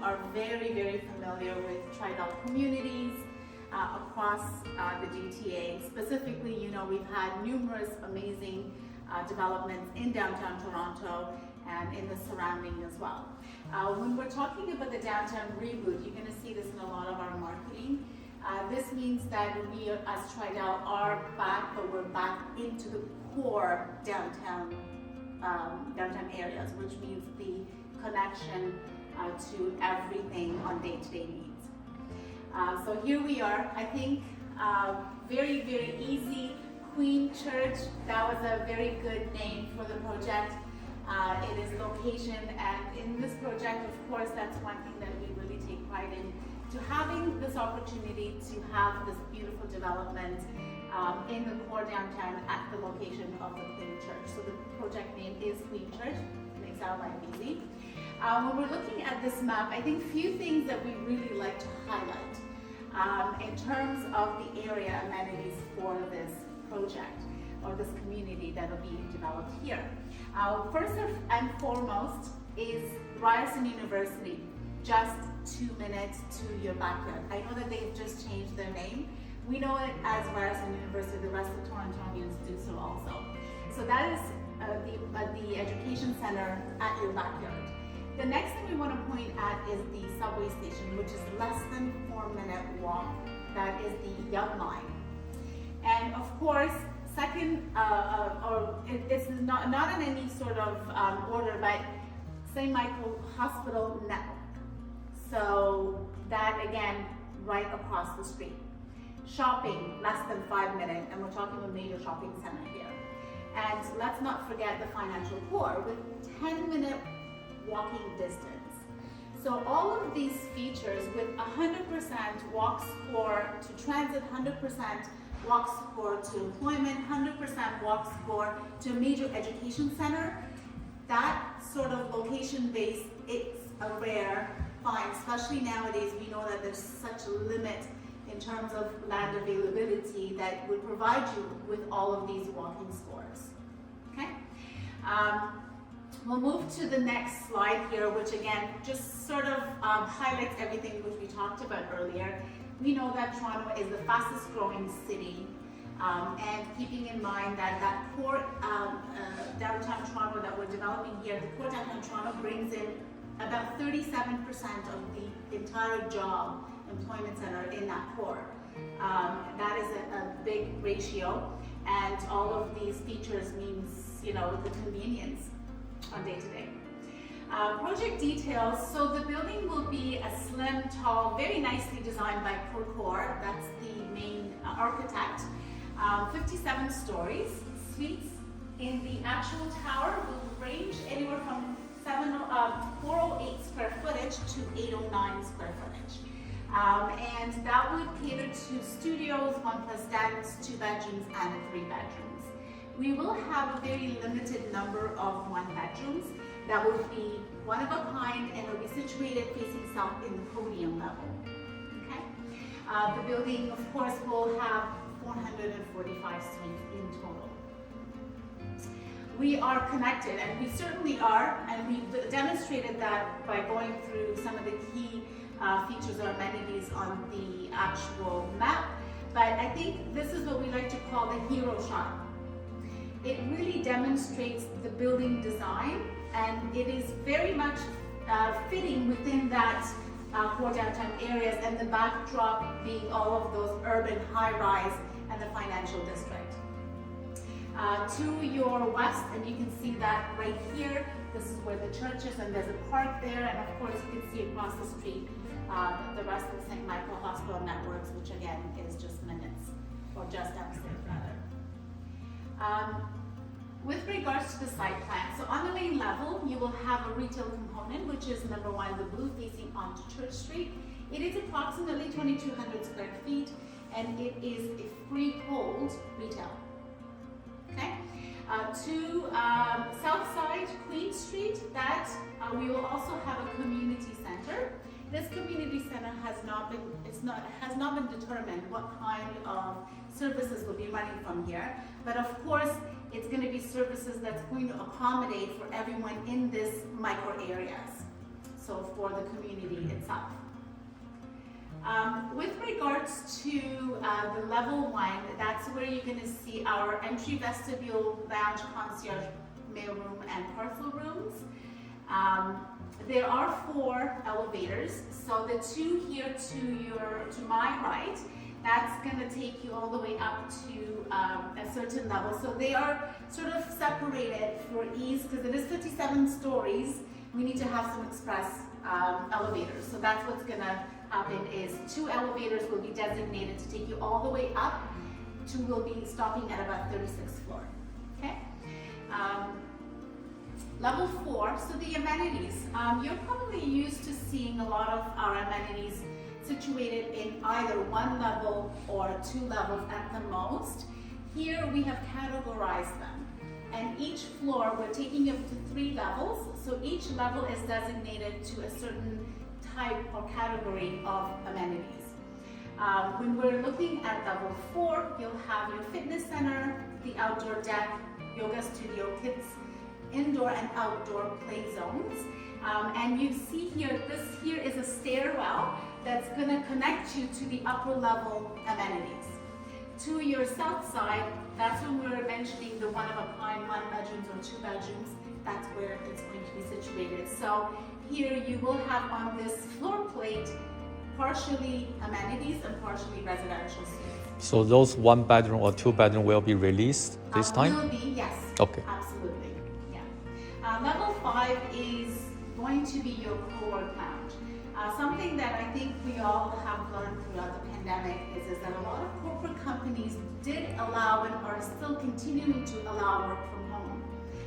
are very, very familiar with Tridel communities across the GTA. Specifically, we've had numerous amazing developments in downtown Toronto and in the surrounding as well. When we're talking about the downtown reboot, you're going to see this in a lot of our marketing. This means that we as Tridel are back, but we're back into the core downtown areas, which means the connection to everything on day-to-day needs. So here we are. I think very, very easy. Queen Church, that was a very good name for the project. It is location, and in this project, of course, that's one thing that we really take pride in, to having this opportunity to have this beautiful development in the core downtown at the location of the Queen Church. So the project name is Queen Church, makes our life easy. When we're looking at this map, I think few things that we really like to highlight in terms of the area amenities for this project or this community that will be developed here. First and foremost is Ryerson University, just 2 minutes to your backyard. I know that they've just changed their name. We know it as Ryerson University, the rest of Torontonians do so also. So that is the education center at your backyard. The next thing we want to point at is the subway station, which is less than 4-minute walk. That is the Yonge line. And of course, second, it's not in any sort of order, but St. Michael Hospital Network. So that again, right across the street. Shopping, less than 5 minutes, and we're talking a major shopping center here. And let's not forget the financial core with 10-minute walking distance. So all of these features with 100% walk score to transit, 100% walk score to employment, 100% walk score to a major education center, that sort of location base, it's a rare find, especially nowadays. We know that there's such a limit in terms of land availability that would provide you with all of these walking scores. Okay? We'll move to the next slide here, which again, just sort of highlights everything which we talked about earlier. We know that Toronto is the fastest growing city, and keeping in mind that core downtown Toronto that we're developing here, the core downtown Toronto brings in about 37% of the entire job employment center in that core. That is a big ratio, and all of these features means, the convenience on day to day. Project details. So the building will be a slim, tall, very nicely designed by Procore. That's the main architect. 57 stories. Suites in the actual tower will range anywhere from 408 square footage to 809 square footage. And that would cater to studios, 1+ dens, 2 bedrooms, and 3 bedrooms. We will have a very limited number of 1-bedrooms that will be one of a kind and will be situated facing south in the podium level. Okay? The building, of course, will have 445 suites in total. We are connected, and we certainly are, and we've demonstrated that by going through some of the key features or amenities on the actual map. But I think this is what we like to call the hero shot. It really demonstrates the building design, and it is very much fitting within that core downtown areas, and the backdrop being all of those urban high-rise and the financial district. To your west, and you can see that right here, this is where the church is, and there's a park there, and of course you can see across the street the rest of the St. Michael Hospital networks, which again is just minutes, or just upstairs rather. With regards to the site plan, so on the main level, you will have a retail component, which is number 1, the blue facing onto Church Street. It is approximately 2,200 square feet, and it is a freehold retail. Okay. To south side, Queen Street, that we will also have a community center. This community center has not been determined what kind of services will be running from here, but of course it's going to be services that's going to accommodate for everyone in this micro areas. so for the community itself. With regards to the level 1, that's where you're going to see our entry vestibule, lounge, concierge, mailroom, and parcel rooms. There are 4 elevators, so the 2 here to my right, that's going to take you all the way up to a certain level. So they are sort of separated for ease because it is 57 stories. We need to have some express elevators. So that's what's going to happen is 2 elevators will be designated to take you all the way up. 2 will be stopping at about 36th floor. Okay. Level 4, so the amenities. You're probably used to seeing a lot of our amenities situated in either 1 level or 2 levels at the most. Here we have categorized them. And each floor, we're taking it to 3 levels. So each level is designated to a certain type or category of amenities. When we're looking at level 4, you'll have your fitness center, the outdoor deck, yoga studio, kids, indoor and outdoor play zones. And you see here, this here is a stairwell that's going to connect you to the upper level amenities. To your south side, that's when we were mentioning the one-of-a-kind 1 bedrooms or 2 bedrooms. That's where it's going to be situated. So here you will have on this floor plate partially amenities and partially residential suites. So those 1 bedroom or 2 bedroom will be released this time? Will be, yes. Okay. Absolutely, yeah. Level 5 is going to be your co-work lounge. Something that I think we all have learned throughout the pandemic is that a lot of corporate companies did allow and are still continuing to allow work from home.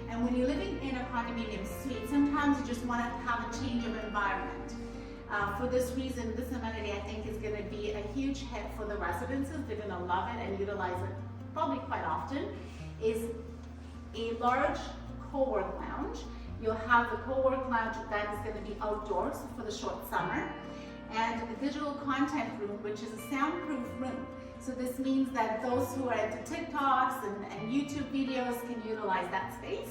And when you're living in a condominium suite, sometimes you just want to have a change of environment. For this reason, this amenity I think is going to be a huge hit for the residences. They're going to love it and utilize it probably quite often. Is a large co-work lounge. You'll have the co-work lounge that is going to be outdoors for the short summer, and a digital content room, which is a soundproof room. So this means that those who are into TikToks and YouTube videos can utilize that space.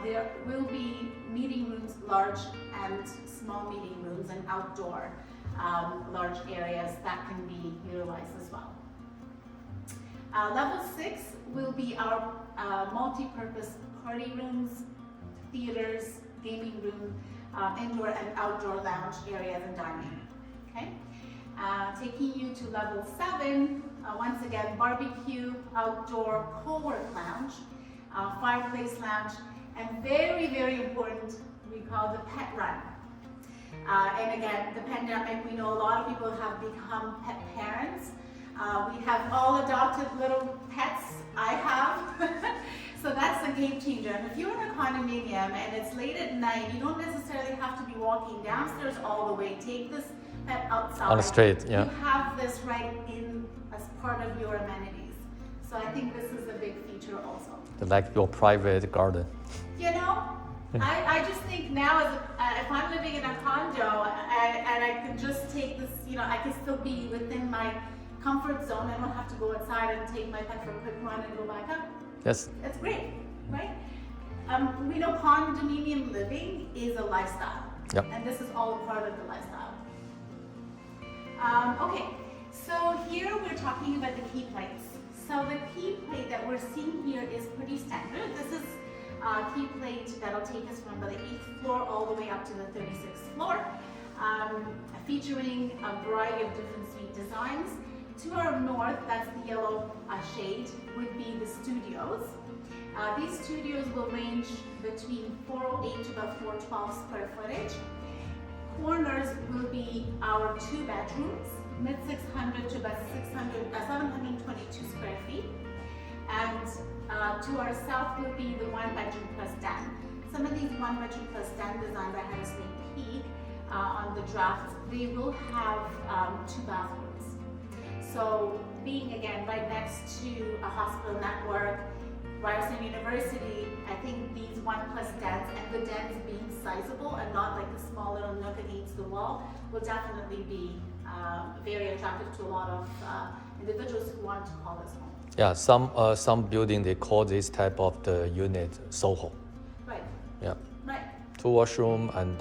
There will be meeting rooms, large and small meeting rooms, and outdoor large areas that can be utilized as well. Level 6 will be our multi-purpose party rooms, theaters, gaming room, indoor and outdoor lounge areas, and dining. Okay, taking you to level 7. Once again, barbecue, outdoor co-work lounge, fireplace lounge, and very, very important, we call the pet run. And again, the pandemic, we know a lot of people have become pet parents. We have all adopted little pets. I have. So that's a game changer. And if you're in a condominium and it's late at night, you don't necessarily have to be walking downstairs all the way. Take this pet outside. On the street, yeah. You have this right in as part of your amenities. So I think this is a big feature also. Like your private garden. You know, I just think now if I'm living in a condo and I can just take this, you know, I can still be within my comfort zone. I don't have to go outside and take my pet for a quick run and go back up. Yes. That's great, right? We know condominium living is a lifestyle. Yep. And this is all a part of the lifestyle. Okay, so here we're talking about the key plates. So the key plate that we're seeing here is pretty standard. This is a key plate that'll take us from the 8th floor all the way up to the 36th floor, featuring a variety of different suite designs. To our north, that's the yellow shade, would be the studios. These studios will range between 408 to about 412 square footage. Corners will be our 2 bedrooms, mid 600 to about 722 square feet. And to our south will be the 1 bedroom plus den. Some of these 1 bedroom plus den designs, I had a sneak peek on the draft, they will have 2 bathrooms. So being again right next to a hospital network, Ryerson University, I think these 1+ dens and the dens being sizable and not like a small little nook against the wall will definitely be very attractive to a lot of individuals who want to call this home. Yeah, some building they call this type of the unit Soho. Right. Yeah. Right. 2 washroom and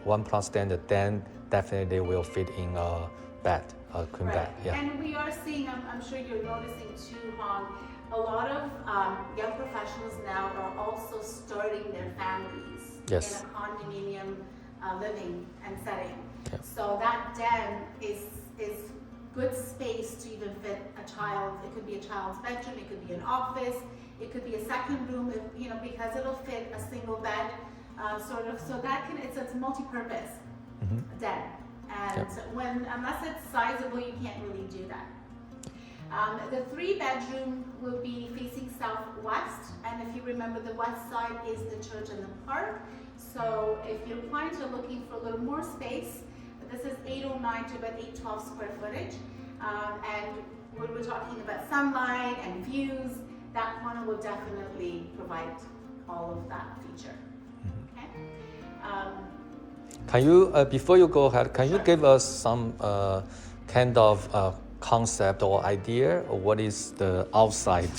1 plus standard, then definitely will fit in a bed, a queen bed. Yeah. And we are seeing, I'm sure you're noticing too, Hong, a lot of young professionals now are also starting their families Yes. in a condominium living and setting. Yeah. So that den is good space to even fit a child. It could be a child's bedroom, it could be an office, it could be a second room, because it'll fit a single bed, sort of. So that it's a multi-purpose den. And unless it's sizable, you can't really do that. The 3-bedroom will be facing southwest, and if you remember, the west side is the church and the park. So if your clients are looking for a little more space, this is 809 to about 812 square footage. And when we're talking about sunlight and views, that corner will definitely provide all of that feature. Okay. Can you, before you go ahead, can you give us some kind of concept or idea of what is the outside,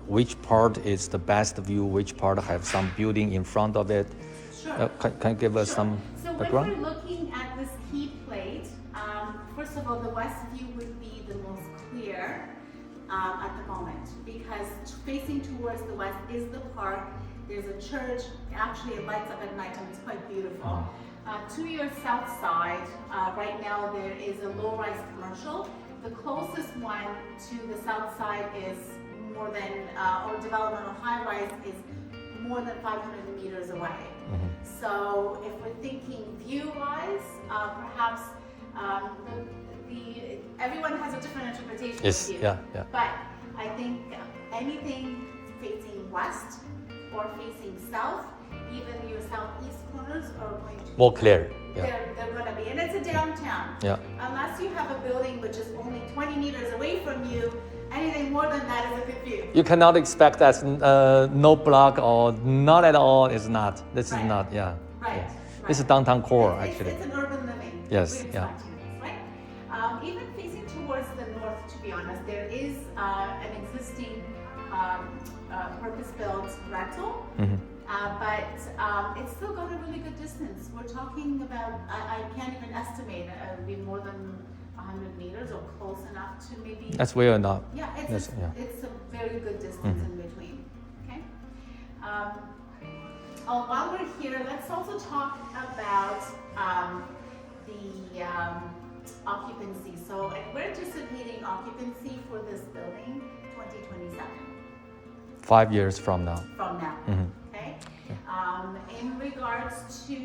which part is the best view, which part have some building in front of it? Sure. Can you give us some background? So when we're looking at this heat plate, first of all, the west view would be the most clear at the moment, because facing towards the west is the park. There's a church. Actually, it lights up at night and it's quite beautiful. To your south side, right now there is a low-rise commercial. The closest one to the south side is more than, or developmental high-rise is more than 500 meters away. So if we're thinking view-wise, perhaps everyone has a different interpretation Yes, of view. yeah. But I think anything facing west or facing south, even your southeast corners are going to be More clear. Yeah. They're going to be, and it's a downtown. Yeah. Unless you have a building which is only 20 meters away from you, anything more than that is a good view. You cannot expect that no block or not at all is not. This is not, yeah. Right. Yeah. This is downtown core, actually. It's an urban living. Yes, We're yeah. expecting this, right? Even facing towards the north, to be honest, there is an existing purpose-built rental. But it's still got a really good distance. We're talking about, I can't even estimate, it would be more than 100 meters or close enough to maybe. That's where or not. Yeah, it's a very good distance in between. Okay. While we're here, let's also talk about the occupancy. So we're anticipating occupancy for this building 2027. 5 years from now. From now. Okay. In regards to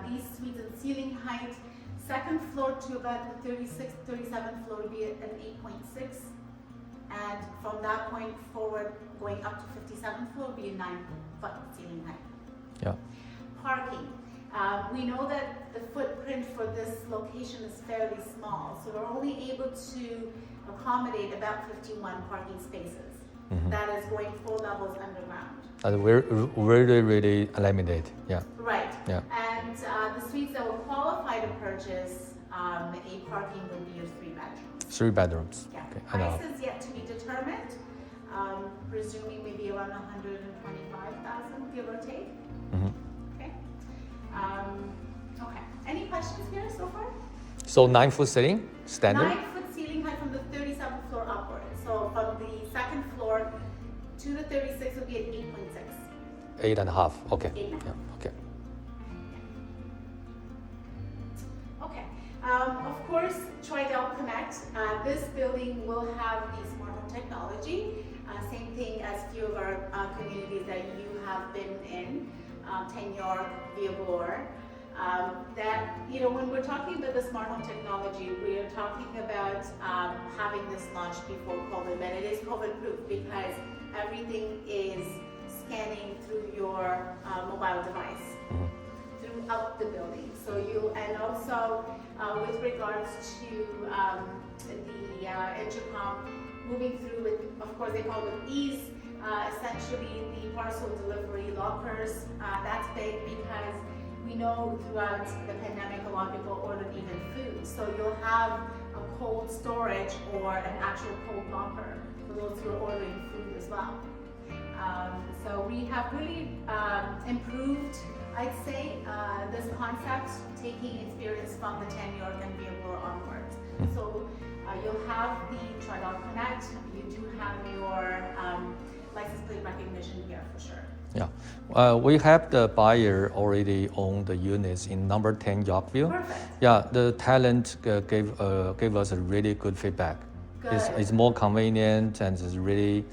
these suites and ceiling height, second floor to about the 37th floor would be an 8.6, and from that point forward, going up to 57th floor would be a 9-foot ceiling height. Yeah. Parking. We know that the footprint for this location is fairly small, so we're only able to accommodate about 51 parking spaces. That is going 4 levels underground. That's really limited. Yeah. Right. Yeah. And the suites that will qualify to purchase a parking will be your 3 bedrooms. 3 bedrooms. Yeah. Okay. Price is yet to be determined. Presuming maybe around 125,000, give or take. Okay. Okay. Any questions here so far? So 9-foot ceiling, standard? 9-foot ceiling height from the 37th floor upward. So from the second floor to the 36 would be at 8.6. 8.5. Okay. 8.5. Yeah. Okay. Okay. Of course, Tridel Connect. This building will have the smart home technology. Same thing as few of our communities that you have been in, 10 York, Via Bloor. That, when we're talking about the smart home technology, we are talking about having this launched before COVID, but it is COVID-proof because everything is scanning through your mobile device throughout the building. So and also with regards to the intercom moving through with, of course, they call it ease. Essentially, the parcel delivery lockers. That's big because we know throughout the pandemic, a lot of people ordered even food. So you'll have a cold storage or an actual cold locker for those who are ordering food as well. So we have really improved I'd say this concept taking experience from the 10 York and Vehicle onwards. So you'll have the Tridel Connect. You do have your license plate recognition here for sure. Yeah, we have the buyer already own the units in number 10 Yorkville. Perfect. Yeah, the tenant gave us a really good feedback. It's more convenient and it's really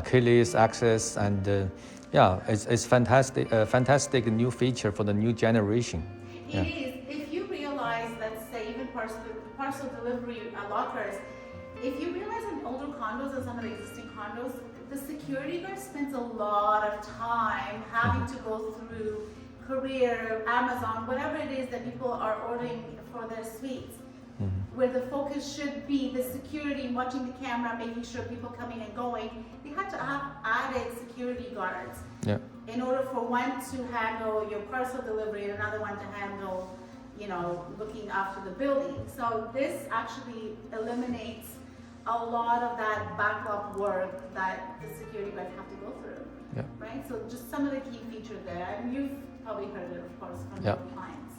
keyless access and it's fantastic. Fantastic new feature for the new generation. It is. If you realize, let's say even parcel delivery lockers, if you realize in older condos and some of the existing condos, the security guard spends a lot of time having to go through Courier, Amazon, whatever it is that people are ordering for their suites, where the focus should be the security, watching the camera, making sure people coming and going. They had to have added security guards in order for one to handle your parcel delivery and another one to handle, looking after the building. So this actually eliminates a lot of that backlog work that the security guards have to go through, right? So just some of the key features there, and you've probably heard it, of course, from your clients.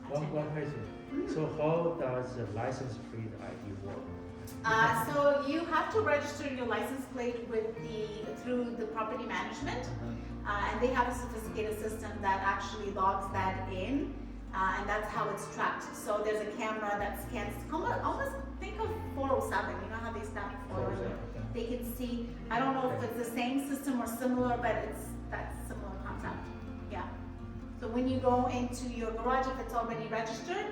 One question. So how does the license plate ID work? So you have to register your license plate through the property management, and they have a sophisticated system that actually logs that in, and that's how it's tracked. So there's a camera that scans, almost think of 407, you know how they stamp 407? They can see, I don't know if it's the same system or similar, but it's that similar concept, So when you go into your garage, if it's already registered,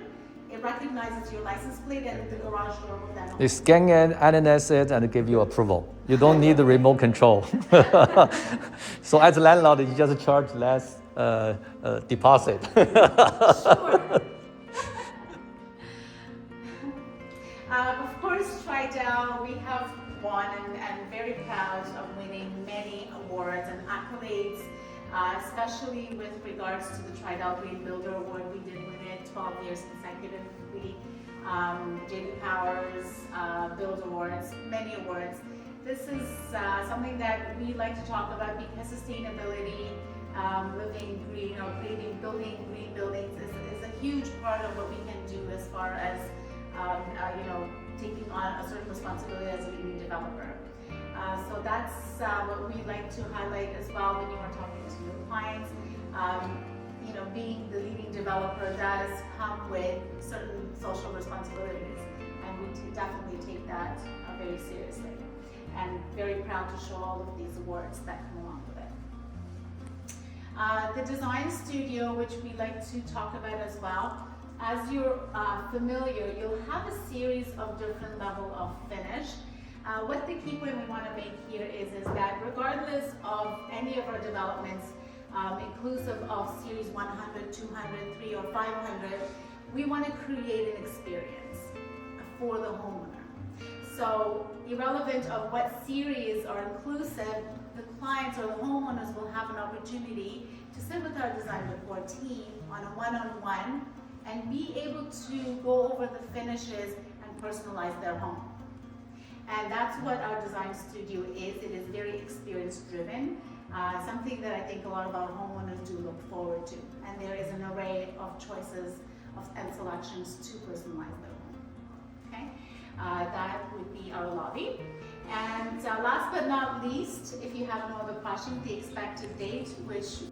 it recognizes your license plate and the garage door will then open. They scan it, analyze it, and give you approval. You don't need the remote control. So as a landlord, you just charge less deposit. Sure. Of course, Tridel, we have won and very proud of winning many awards and accolades, especially with regards to the Tridel Green Builder Award. We did win it 12 years consecutively. J.D. Powers, Build Awards, many awards. This is something that we like to talk about because sustainability, living green or building green buildings is a huge part of what we can do as far as taking on a certain responsibility as a leading developer. So that's what we like to highlight as well when you are talking to your clients. Being the leading developer does come with certain social responsibilities, and we definitely take that very seriously, and very proud to show all of these awards that come along with it. The design studio, which we like to talk about as well, as you're familiar, you'll have a series of different level of finish. What the key point we want to make here is that regardless of any of our developments, inclusive of series 100, 200, 300, or 500, we want to create an experience for the homeowner. So irrelevant of what series are inclusive, the clients or the homeowners will have an opportunity to sit with our design report team on a one-on-one and be able to go over the finishes and personalize their home. And that's what our design studio is. It is very experience driven, something that I think a lot of our homeowners do look forward to. And there is an array of choices and selections to personalize their home. Okay, that would be our lobby. And last but not least, if you have no other questions, the expected date, which